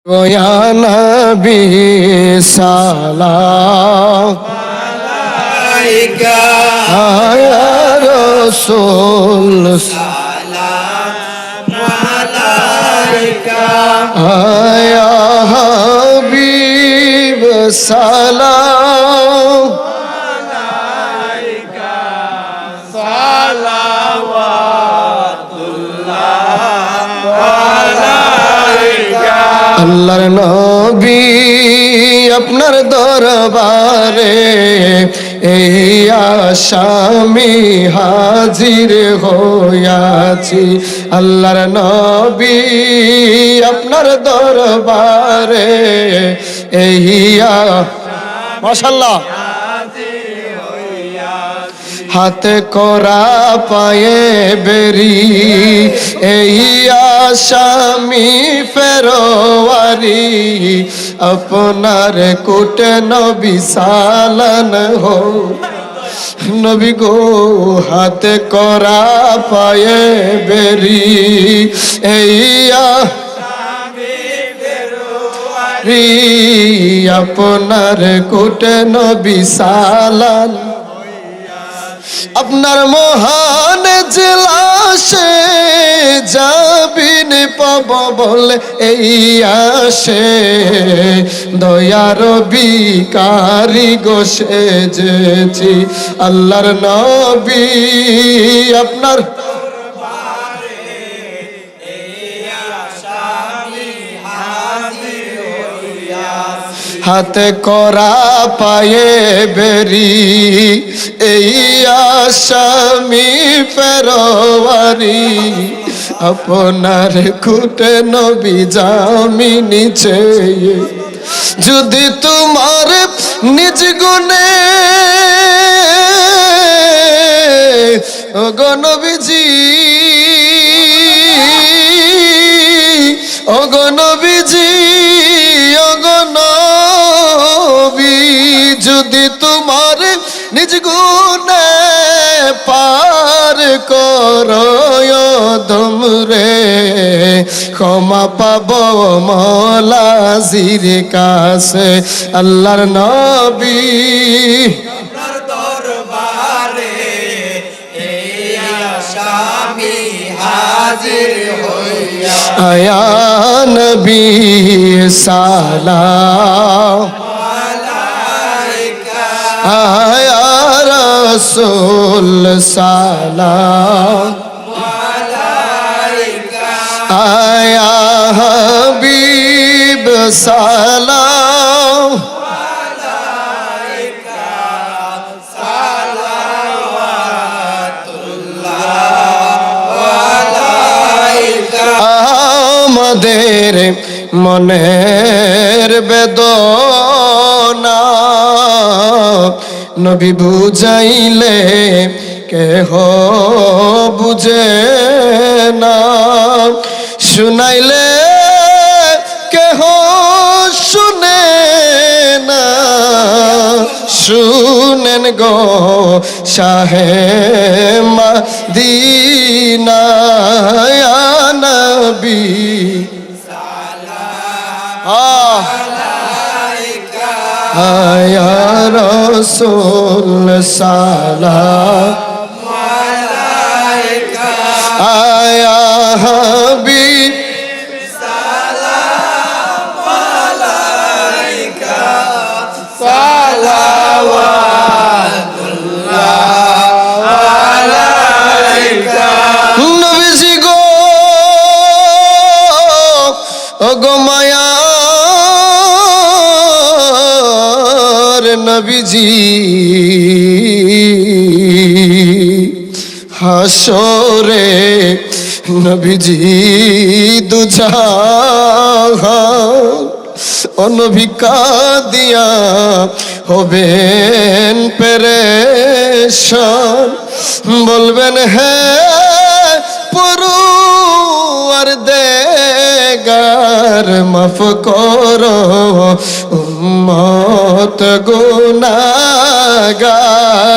या नबी सलाम अलैका या रसूल सलाम अलैका या हबीब सलाम अलैका আল্লাহর নবী আপনার দরবারে এই আশামি হাজির হইয়াছি। আল্লাহর নবী আপনার দরবারে এই মাশাআল্লাহ হাতে করা পায়ে বেরি এই আসামি ফেরোয়ারি আপনার কুটে নবী সালান হো নবী গো। হাতে করা পায়ে বেরি এই আপনার কুটে নবী সালান আপনার মহান জলাশে যাবিন পাব বলে এই আসে দয়ার বিকারি গো সেজেছি। আল্লাহর নবী আপনার হাতে করা পায়ে বেরি এই আসামি ফেরোয়ারি আপনার খুটে নবী জামি নিচে। যদি তোমার নিজ গুণে ওগো নবীজি ওগো নবীজি ওগো নবী যদি তোমার নিজ গুণে পার করো দমরে ক্ষমা পাব মওলাজির কাছে। আল্লাহর নবী আপনার দরবারে এই আসামি হাজির হইয়া আয়া নবী সালাম আয়া রসুল সালাম আয়া হাবিব সালাম আমাদের মনের বেদনা নবী বুঝাইলে কেহ বুঝে না, শুনাইলে কেহ শুনে না। শুনেন গো শাহে মদিনা ইয়া নবী আয়া রসুল সালাম আলাইকা আয়া হাবিব সালাম আলাইকা সালাওয়াতুল্লাহ আলাইকা। নবীজি গো ওগো মায়া নবীজি হাসরে নবীজি দুজাহান ও নবী কাঁদিয়া হবেন পেরেশান, বলবেন হ্যাঁ পরওয়ারদিগার মাফ করো উম্মত গুনাহগার।